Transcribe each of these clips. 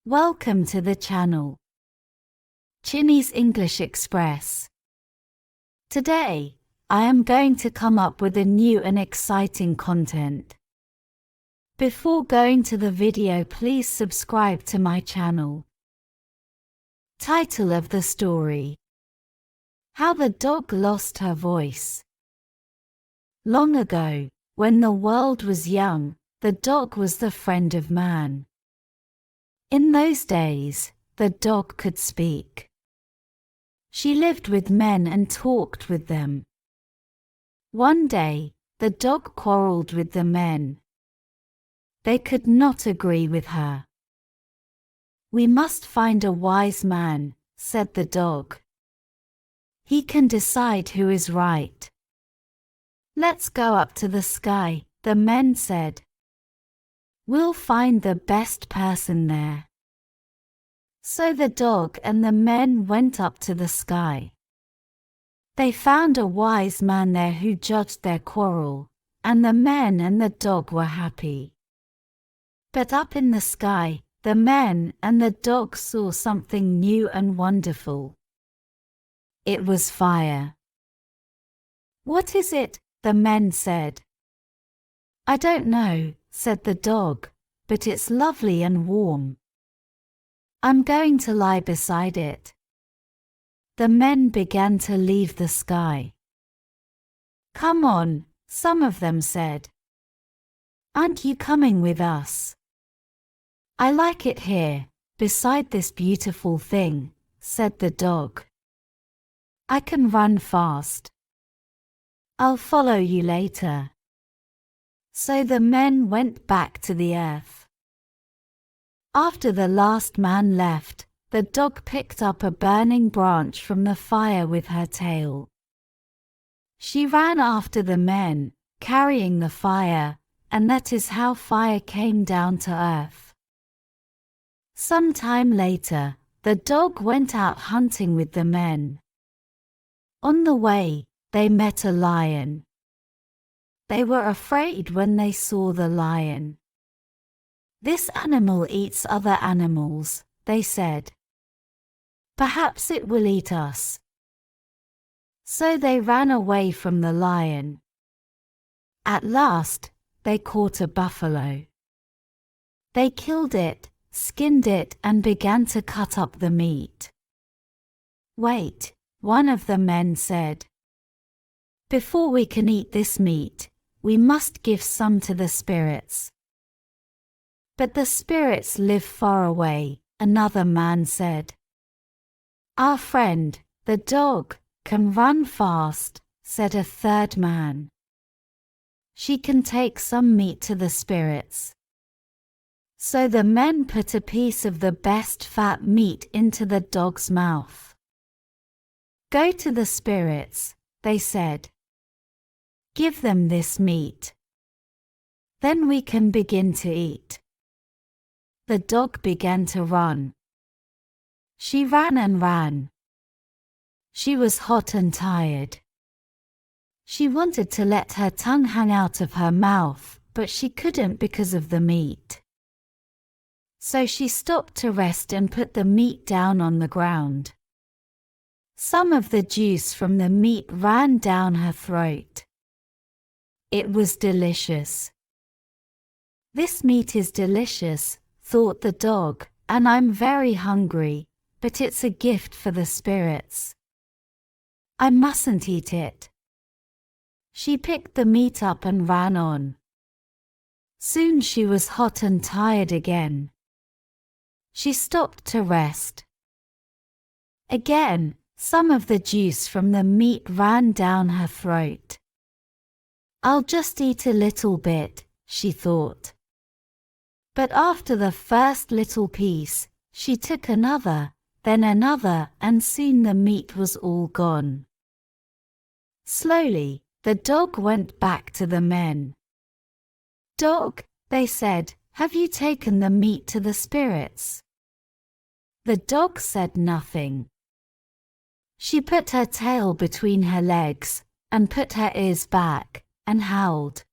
Welcome to the channel, Chinese English Express. Today, I am going to come up with a new and exciting content. Before going to the video, please subscribe to my channel. Title of the story: How the Dog Lost Her Voice. Long ago, when the world was young, the dog was the friend of man. In those days, the dog could speak. She lived with men and talked with them. One day, the dog quarreled with the men. They could not agree with her. "We must find a wise man," said the dog. "He can decide who is right." "Let's go up to the sky," the men said. "We'll find the best person there." So the dog and the men went up to the sky. They found a wise man there who judged their quarrel, and the men and the dog were happy. But up in the sky, the men and the dog saw something new and wonderful. It was fire. "What is it?" the men said. "I don't know," said the dog, "but it's lovely and warm. I'm going to lie beside it." The men began to leave the sky. "Come on," some of them said. "Aren't you coming with us?" "I like it here, beside this beautiful thing," said the dog. "I can run fast. I'll follow you later." So the men went back to the earth. After the last man left, the dog picked up a burning branch from the fire with her tail. She ran after the men, carrying the fire, and that is how fire came down to earth. Some time later, the dog went out hunting with the men. On the way, they met a lion. They were afraid when they saw the lion. "This animal eats other animals," they said. "Perhaps it will eat us." So they ran away from the lion. At last, they caught a buffalo. They killed it, skinned it, and began to cut up the meat. "Wait," one of the men said. "Before we can eat this meat, we must give some to the spirits." "But the spirits live far away," another man said. "Our friend, the dog, can run fast," said a third man. "She can take some meat to the spirits." So the men put a piece of the best fat meat into the dog's mouth. "Go to the spirits," they said. "Give them this meat. Then we can begin to eat." The dog began to run. She ran and ran. She was hot and tired. She wanted to let her tongue hang out of her mouth, but she couldn't because of the meat. So she stopped to rest and put the meat down on the ground. Some of the juice from the meat ran down her throat. It was delicious. "This meat is delicious," thought the dog, "and I'm very hungry, but it's a gift for the spirits. I mustn't eat it." She picked the meat up and ran on. Soon she was hot and tired again. She stopped to rest. Again, some of the juice from the meat ran down her throat. "I'll just eat a little bit," she thought. But after the first little piece, she took another, then another, and soon the meat was all gone. Slowly, the dog went back to the men. "Dog," they said, "have you taken the meat to the spirits?" The dog said nothing. She put her tail between her legs, and put her ears back, and howled.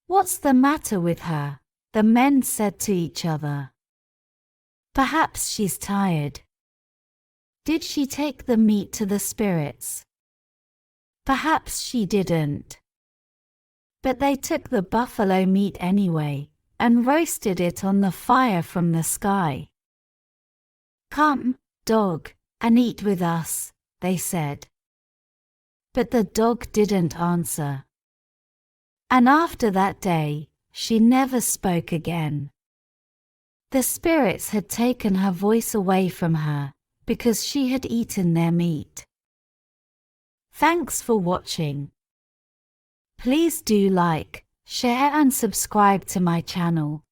"What's the matter with her?" the men said to each other. Perhaps she's tired. Did she take the meat to the spirits? Perhaps she didn't. But they took the buffalo meat anyway, and roasted it on the fire from the sky. Come, dog, and eat with us, they said. But the dog didn't answer. And after that day, she never spoke again. The spirits had taken her voice away from her, because she had eaten their meat. Thanks for watching. Please do like, share and subscribe to my channel.